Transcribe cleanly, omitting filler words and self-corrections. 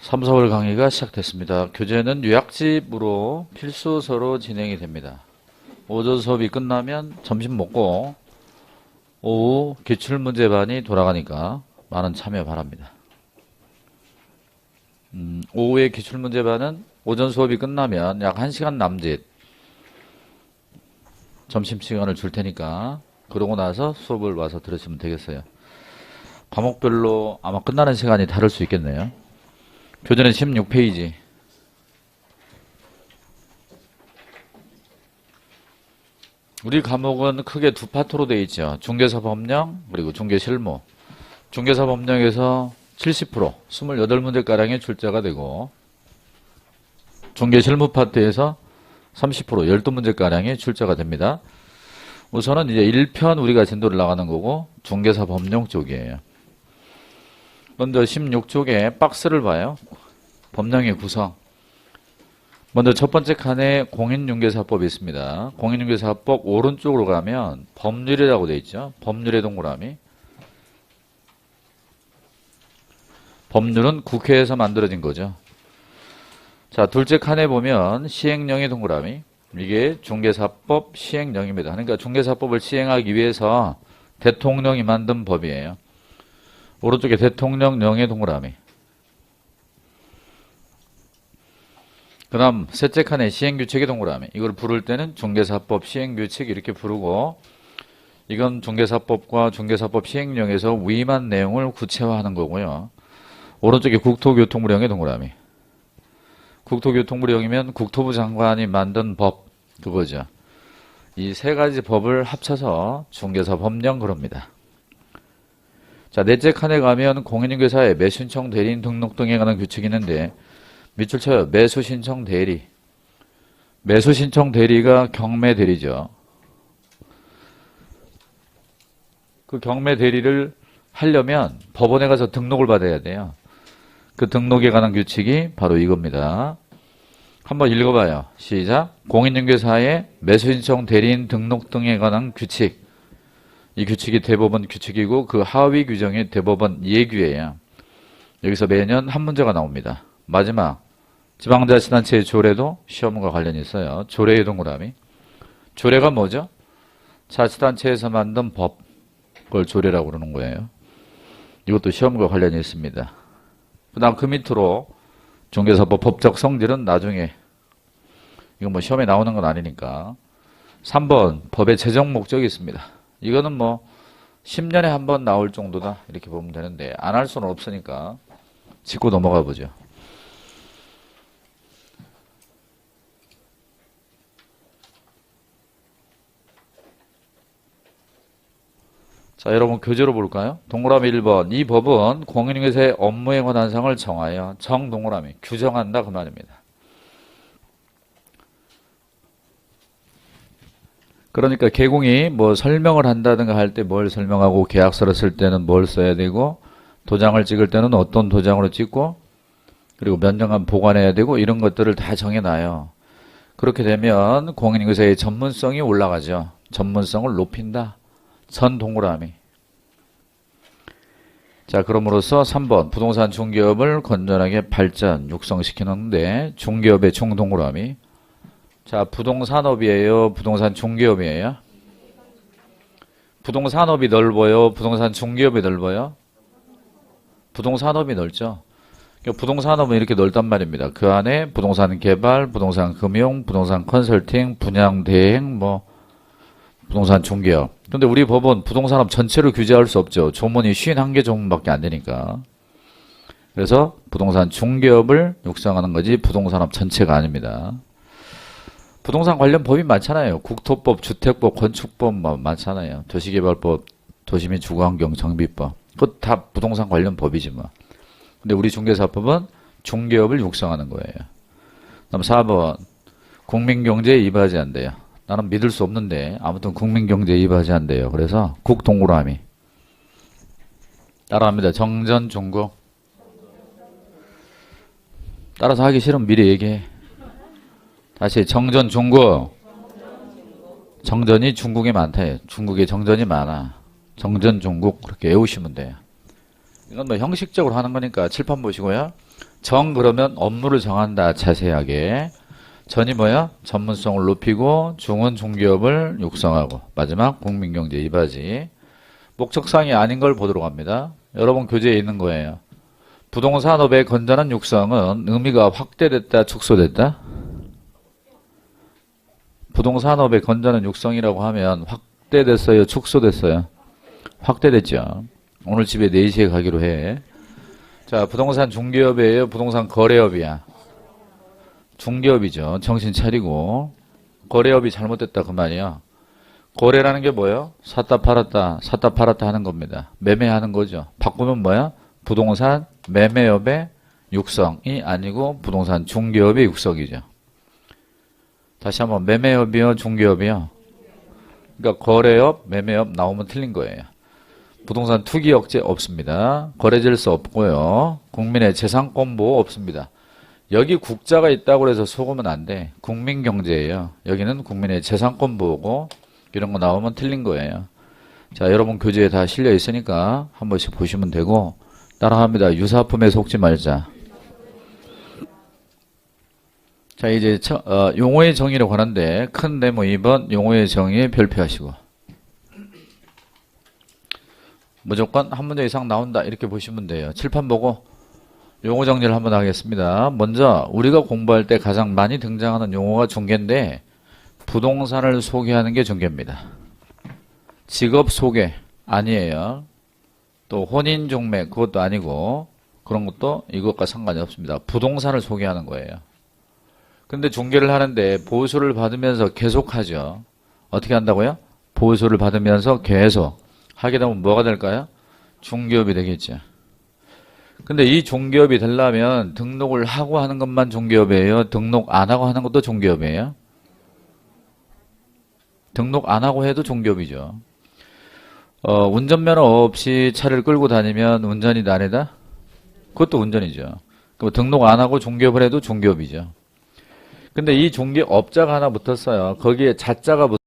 3, 4월 강의가 시작됐습니다. 교재는 요약집으로 필수서로 진행이 됩니다. 오전 수업이 끝나면 점심 먹고 오후 기출문제반이 돌아가니까 많은 참여 바랍니다. 오후에 기출문제반은 오전 수업이 끝나면 약 1시간 남짓 점심시간을 줄 테니까 그러고 나서 수업을 와서 들으시면 되겠어요. 과목별로 아마 끝나는 시간이 다를 수 있겠네요. 교재는 16페이지. 우리 과목은 크게 두 파트로 되어 있죠. 중개사법령 그리고 중개실무. 중개사법령에서 70%, 28문제가량의 출제가 되고 중개실무 파트에서 30%, 12문제가량의 출제가 됩니다. 우선은 이제 1편 우리가 진도를 나가는 거고 중개사법령 쪽이에요. 먼저 16쪽에 박스를 봐요. 법령의 구성. 먼저 첫 번째 칸에 공인중개사법이 있습니다. 공인중개사법 오른쪽으로 가면 법률이라고 되어 있죠. 법률의 동그라미. 법률은 국회에서 만들어진 거죠. 자, 둘째 칸에 보면 시행령의 동그라미. 이게 중개사법 시행령입니다. 그러니까 중개사법을 시행하기 위해서 대통령이 만든 법이에요. 오른쪽에 대통령령의 동그라미. 그 다음 셋째 칸에 시행규칙의 동그라미. 이걸 부를 때는 중개사법 시행규칙 이렇게 부르고 이건 중개사법과 중개사법 시행령에서 위임한 내용을 구체화하는 거고요. 오른쪽에 국토교통부령의 동그라미. 국토교통부령이면 국토부 장관이 만든 법 그거죠. 이 세 가지 법을 합쳐서 중개사법령 그럽니다. 자, 넷째 칸에 가면 공인중개사의 매수신청 대리인 등록 등에 관한 규칙이 있는데 밑줄 쳐요. 매수신청 대리. 매수신청 대리가 경매 대리죠. 그 경매 대리를 하려면 법원에 가서 등록을 받아야 돼요. 그 등록에 관한 규칙이 바로 이겁니다. 한번 읽어봐요. 시작. 공인중개사의 매수신청 대리인 등록 등에 관한 규칙. 이 규칙이 대법원 규칙이고 그 하위 규정이 대법원 예규예요. 여기서 매년 한 문제가 나옵니다. 마지막 지방자치단체의 조례도 시험과 관련이 있어요. 조례의 동그라미. 조례가 뭐죠? 자치단체에서 만든 법. 그걸 조례라고 그러는 거예요. 이것도 시험과 관련이 있습니다. 그 다음 그 밑으로 중개사법 법적 성질은 나중에 이건 뭐 시험에 나오는 건 아니니까 3번 법의 제정 목적이 있습니다. 이거는 뭐 10년에 한 번 나올 정도다 이렇게 보면 되는데 안 할 수는 없으니까 짚고 넘어가 보죠. 자, 여러분 교재로 볼까요? 동그라미 1번. 이 법은 공인중개사의 업무에 관한 사항을 정하여 정동그라미 규정한다 그 말입니다. 그러니까 개공이 뭐 설명을 한다든가 할 때 뭘 설명하고 계약서를 쓸 때는 뭘 써야 되고 도장을 찍을 때는 어떤 도장으로 찍고 그리고 몇 년간 보관해야 되고 이런 것들을 다 정해놔요. 그렇게 되면 공인중개사의 전문성이 올라가죠. 전문성을 높인다. 전 동그라미. 자, 그럼으로써 3번 부동산 중개업을 건전하게 발전 육성시키는데 중개업의 중동그라미. 자, 부동산업이에요? 부동산 중개업이에요? 부동산업이 넓어요? 부동산 중개업이 넓어요? 부동산업이 넓죠. 그러니까 부동산업은 이렇게 넓단 말입니다. 그 안에 부동산 개발, 부동산 금융, 부동산 컨설팅, 분양 대행, 뭐 부동산 중개업. 근데 우리 법은 부동산업 전체를 규제할 수 없죠. 조문이 51개 조문밖에 안 되니까. 그래서 부동산 중개업을 육성하는 거지 부동산업 전체가 아닙니다. 부동산 관련 법이 많잖아요. 국토법, 주택법, 건축법 많잖아요. 도시개발법, 도시민 주거환경 정비법. 그것 다 부동산 관련 법이지 뭐. 근데 우리 중개사법은 중개업을 육성하는 거예요. 그다음 4번 국민경제에 이바지 한대요. 나는 믿을 수 없는데 아무튼 국민경제에 이바지 한대요. 그래서 국동그라미. 따라합니다. 정전 중국. 따라서 하기 싫으면 미리 얘기해. 다시 정전 중국. 정전이 중국에 많다. 중국에 정전이 많아. 정전 중국 그렇게 외우시면 돼요. 이건 뭐 형식적으로 하는 거니까 칠판 보시고요. 정 그러면 업무를 정한다. 자세하게. 전이 뭐야? 전문성을 높이고 중은 중기업을 육성하고 마지막 국민경제 이바지. 목적사항이 아닌 걸 보도록 합니다. 여러분 교재에 있는 거예요. 부동산업의 건전한 육성은 의미가 확대됐다, 축소됐다? 부동산업의 건전한 육성이라고 하면 확대됐어요, 축소됐어요? 확대됐죠. 오늘 집에 4시에 가기로 해. 자, 부동산 중개업이에요, 부동산 거래업이야? 중개업이죠. 정신 차리고. 거래업이 잘못됐다 그 말이야. 거래라는 게 뭐예요? 샀다 팔았다 하는 겁니다. 매매하는 거죠. 바꾸면 뭐야? 부동산 매매업의 육성이 아니고 부동산 중개업의 육성이죠. 다시 한번 매매업이요, 중개업이요? 그러니까 거래업, 매매업 나오면 틀린 거예요. 부동산 투기 억제 없습니다. 거래 질서 없고요. 국민의 재산권 보호 없습니다. 여기 국자가 있다고 해서 속으면 안 돼. 국민경제예요. 여기는 국민의 재산권 보호고 이런 거 나오면 틀린 거예요. 자, 여러분 교재에 다 실려 있으니까 한 번씩 보시면 되고 따라합니다. 유사품에 속지 말자. 자, 이제 용어의 정의를 관한데 큰 네모 2번 용어의 정의 별표하시고 무조건 한 문제 이상 나온다 이렇게 보시면 돼요. 칠판 보고 용어 정리를 한번 하겠습니다. 먼저 우리가 공부할 때 가장 많이 등장하는 용어가 중개인데 부동산을 소개하는 게 중개입니다. 직업 소개 아니에요. 또 혼인 종매 그것도 아니고 그런 것도 이것과 상관이 없습니다. 부동산을 소개하는 거예요. 근데 중개를 하는데 보수를 받으면서 계속하죠. 어떻게 한다고요? 보수를 받으면서 계속 하게 되면 뭐가 될까요? 중개업이 되겠죠. 근데 이 중개업이 되려면 등록을 하고 하는 것만 중개업이에요? 등록 안 하고 하는 것도 중개업이에요? 등록 안 하고 해도 중개업이죠. 운전면허 없이 차를 끌고 다니면 운전이다 아니다? 그것도 운전이죠. 그럼 등록 안 하고 중개업을 해도 중개업이죠. 근데 이 중개업자가 하나 붙었어요. 거기에 자자가